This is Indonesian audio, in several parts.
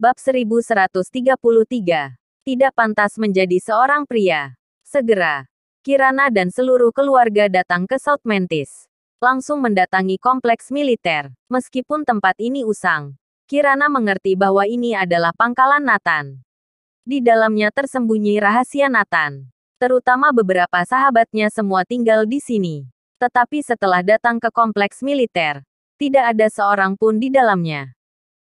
Bab 1133. Tidak pantas menjadi seorang pria. Segera, Kirana dan seluruh keluarga datang ke South Mantis. Langsung mendatangi kompleks militer. Meskipun tempat ini usang, Kirana mengerti bahwa ini adalah pangkalan Nathan. Di dalamnya tersembunyi rahasia Nathan. Terutama beberapa sahabatnya semua tinggal di sini. Tetapi setelah datang ke kompleks militer, tidak ada seorang pun di dalamnya.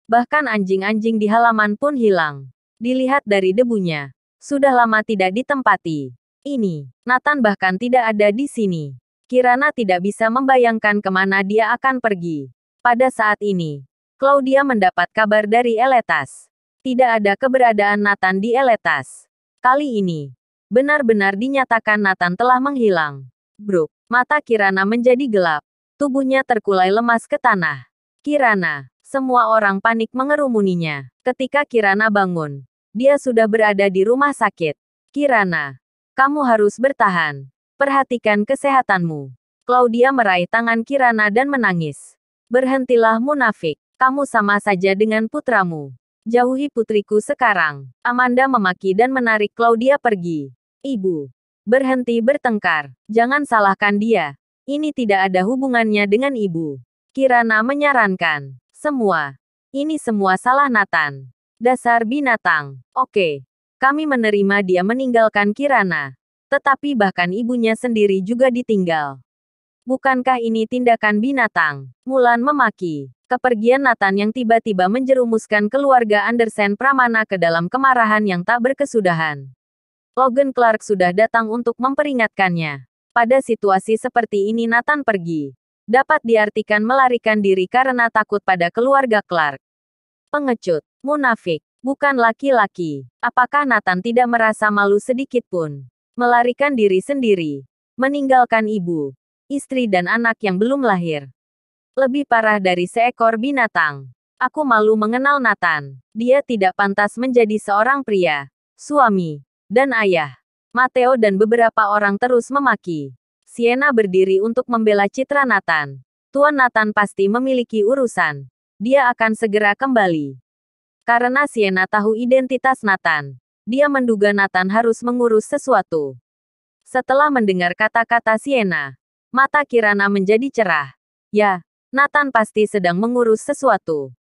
Bahkan anjing-anjing di halaman pun hilang. Dilihat dari debunya, sudah lama tidak ditempati. Ini, Nathan bahkan tidak ada di sini. Kirana tidak bisa membayangkan kemana dia akan pergi. Pada saat ini, Claudia mendapat kabar dari Eletas. Tidak ada keberadaan Nathan di Eletas. Kali ini, benar-benar dinyatakan Nathan telah menghilang. Bruk, mata Kirana menjadi gelap. Tubuhnya terkulai lemas ke tanah. Kirana. Semua orang panik mengerumuninya. Ketika Kirana bangun, dia sudah berada di rumah sakit. Kirana, kamu harus bertahan. Perhatikan kesehatanmu. Claudia meraih tangan Kirana dan menangis. Berhentilah munafik. Kamu sama saja dengan putramu. Jauhi putriku sekarang. Amanda memaki dan menarik Claudia pergi. Ibu, berhenti bertengkar. Jangan salahkan dia. Ini tidak ada hubungannya dengan ibu. Kirana menyarankan. Ini semua salah Nathan. Dasar binatang. Oke. Kami menerima dia meninggalkan Kirana. Tetapi bahkan ibunya sendiri juga ditinggal. Bukankah ini tindakan binatang? Mulan memaki. Kepergian Nathan yang tiba-tiba menjerumuskan keluarga Andersen Pramana ke dalam kemarahan yang tak berkesudahan. Logan Clark sudah datang untuk memperingatkannya. Pada situasi seperti ini Nathan pergi. Dapat diartikan melarikan diri karena takut pada keluarga Clark. Pengecut, munafik, bukan laki-laki. Apakah Nathan tidak merasa malu sedikit pun? Melarikan diri sendiri. Meninggalkan ibu, istri dan anak yang belum lahir. Lebih parah dari seekor binatang. Aku malu mengenal Nathan. Dia tidak pantas menjadi seorang pria, suami, dan ayah. Matteo dan beberapa orang terus memaki. Sienna berdiri untuk membela citra Nathan. Tuan Nathan pasti memiliki urusan. Dia akan segera kembali. Karena Sienna tahu identitas Nathan, dia menduga Nathan harus mengurus sesuatu. Setelah mendengar kata-kata Sienna, mata Kirana menjadi cerah. Ya, Nathan pasti sedang mengurus sesuatu.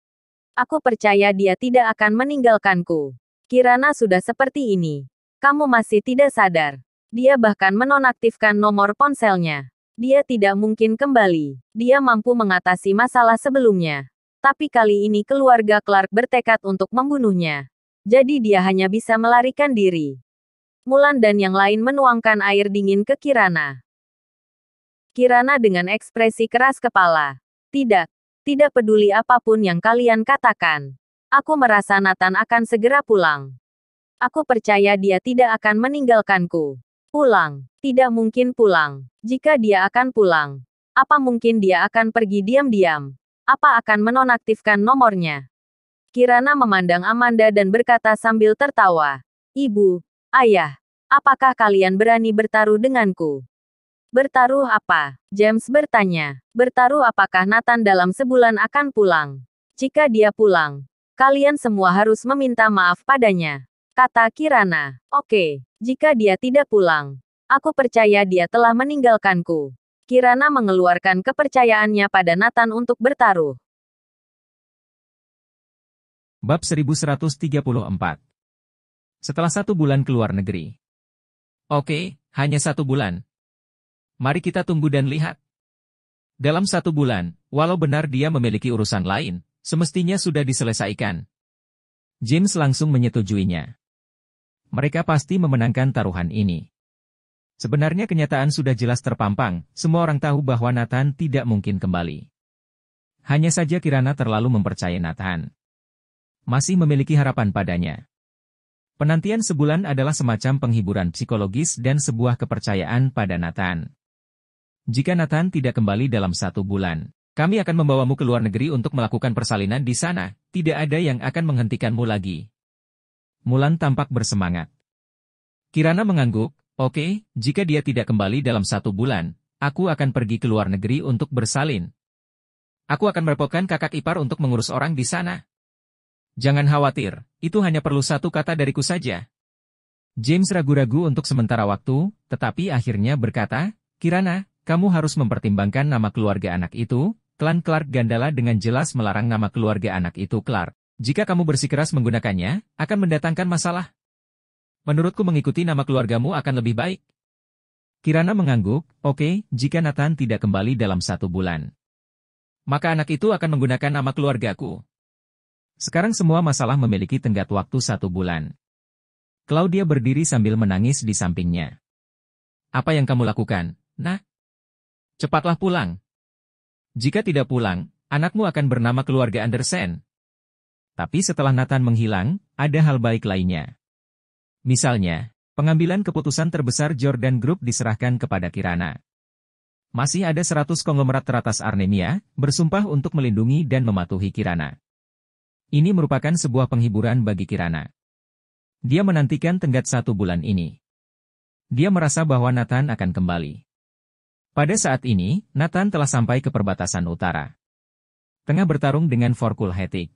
Aku percaya dia tidak akan meninggalkanku. Kirana sudah seperti ini. Kamu masih tidak sadar. Dia bahkan menonaktifkan nomor ponselnya. Dia tidak mungkin kembali. Dia mampu mengatasi masalah sebelumnya. Tapi kali ini keluarga Clark bertekad untuk membunuhnya. Jadi dia hanya bisa melarikan diri. Mulan dan yang lain menuangkan air dingin ke Kirana. Kirana dengan ekspresi keras kepala. Tidak. Tidak peduli apapun yang kalian katakan. Aku merasa Nathan akan segera pulang. Aku percaya dia tidak akan meninggalkanku. Pulang. Tidak mungkin pulang. Jika dia akan pulang, apa mungkin dia akan pergi diam-diam? Apa akan menonaktifkan nomornya? Kirana memandang Amanda dan berkata sambil tertawa. Ibu, ayah, apakah kalian berani bertaruh denganku? Bertaruh apa? James bertanya. Bertaruh apakah Nathan dalam sebulan akan pulang? Jika dia pulang, kalian semua harus meminta maaf padanya. Kata Kirana. Oke. Jika dia tidak pulang, aku percaya dia telah meninggalkanku. Kirana mengeluarkan kepercayaannya pada Nathan untuk bertaruh. Bab 1134. Setelah 1 bulan keluar negeri. Oke, hanya 1 bulan. Mari kita tunggu dan lihat. Dalam 1 bulan, walau benar dia memiliki urusan lain, semestinya sudah diselesaikan. James langsung menyetujuinya. Mereka pasti memenangkan taruhan ini. Sebenarnya kenyataan sudah jelas terpampang, semua orang tahu bahwa Nathan tidak mungkin kembali. Hanya saja Kirana terlalu mempercayai Nathan. Masih memiliki harapan padanya. Penantian sebulan adalah semacam penghiburan psikologis dan sebuah kepercayaan pada Nathan. Jika Nathan tidak kembali dalam 1 bulan, kami akan membawamu ke luar negeri untuk melakukan persalinan di sana, tidak ada yang akan menghentikanmu lagi. Mulan tampak bersemangat. Kirana mengangguk, oke, jika dia tidak kembali dalam 1 bulan, aku akan pergi ke luar negeri untuk bersalin. Aku akan merepotkan kakak ipar untuk mengurus orang di sana. Jangan khawatir, itu hanya perlu satu kata dariku saja. James ragu-ragu untuk sementara waktu, tetapi akhirnya berkata, Kirana, kamu harus mempertimbangkan nama keluarga anak itu. Klan Clark Gandala dengan jelas melarang nama keluarga anak itu Clark. Jika kamu bersikeras menggunakannya, akan mendatangkan masalah. Menurutku mengikuti nama keluargamu akan lebih baik. Kirana mengangguk, oke, jika Nathan tidak kembali dalam 1 bulan. Maka anak itu akan menggunakan nama keluargaku. Sekarang semua masalah memiliki tenggat waktu 1 bulan. Claudia berdiri sambil menangis di sampingnya. Apa yang kamu lakukan, Nah? Cepatlah pulang. Jika tidak pulang, anakmu akan bernama keluarga Andersen. Tapi setelah Nathan menghilang, ada hal baik lainnya. Misalnya, pengambilan keputusan terbesar Jordan Group diserahkan kepada Kirana. Masih ada 100 konglomerat teratas Arnemia, bersumpah untuk melindungi dan mematuhi Kirana. Ini merupakan sebuah penghiburan bagi Kirana. Dia menantikan tenggat 1 bulan ini. Dia merasa bahwa Nathan akan kembali. Pada saat ini, Nathan telah sampai ke perbatasan utara. Tengah bertarung dengan Vorkul Hetik.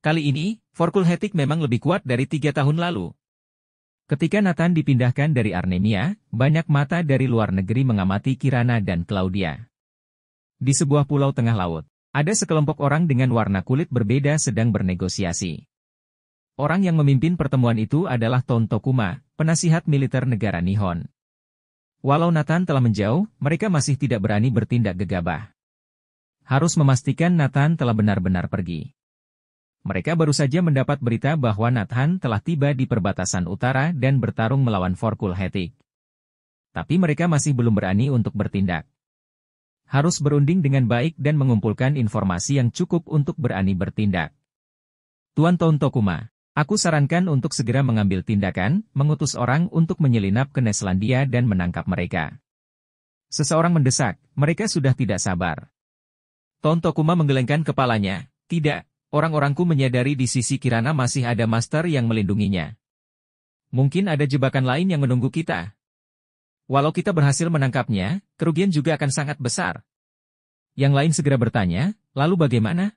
Kali ini, Vorkul Hetik memang lebih kuat dari 3 tahun lalu. Ketika Nathan dipindahkan dari Arnemia, banyak mata dari luar negeri mengamati Kirana dan Claudia. Di sebuah pulau tengah laut, ada sekelompok orang dengan warna kulit berbeda sedang bernegosiasi. Orang yang memimpin pertemuan itu adalah Ton Tokuma, penasihat militer negara Nihon. Walau Nathan telah menjauh, mereka masih tidak berani bertindak gegabah. Harus memastikan Nathan telah benar-benar pergi. Mereka baru saja mendapat berita bahwa Nathan telah tiba di perbatasan utara dan bertarung melawan Vorkul Hetik. Tapi mereka masih belum berani untuk bertindak. Harus berunding dengan baik dan mengumpulkan informasi yang cukup untuk berani bertindak. Tuan Ton Tokuma, aku sarankan untuk segera mengambil tindakan, mengutus orang untuk menyelinap ke Neslandia dan menangkap mereka. Seseorang mendesak, mereka sudah tidak sabar. Ton Tokuma menggelengkan kepalanya, tidak, orang-orangku menyadari di sisi Kirana masih ada master yang melindunginya. Mungkin ada jebakan lain yang menunggu kita. Walau kita berhasil menangkapnya, kerugian juga akan sangat besar. Yang lain segera bertanya, lalu bagaimana?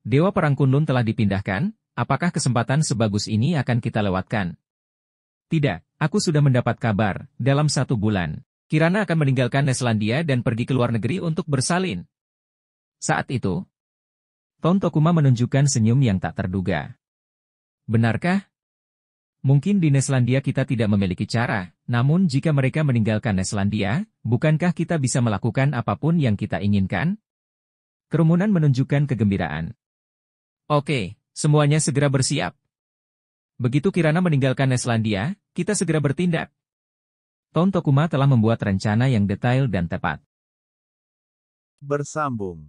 Dewa Perang Kunlun telah dipindahkan, apakah kesempatan sebagus ini akan kita lewatkan? Tidak, aku sudah mendapat kabar, dalam 1 bulan, Kirana akan meninggalkan Neslandia dan pergi ke luar negeri untuk bersalin. Saat itu, Ton Tokuma menunjukkan senyum yang tak terduga. Benarkah? Mungkin di Neslandia kita tidak memiliki cara, namun jika mereka meninggalkan Neslandia, bukankah kita bisa melakukan apapun yang kita inginkan? Kerumunan menunjukkan kegembiraan. Oke, semuanya segera bersiap. Begitu Kirana meninggalkan Neslandia, kita segera bertindak. Ton Tokuma telah membuat rencana yang detail dan tepat. Bersambung.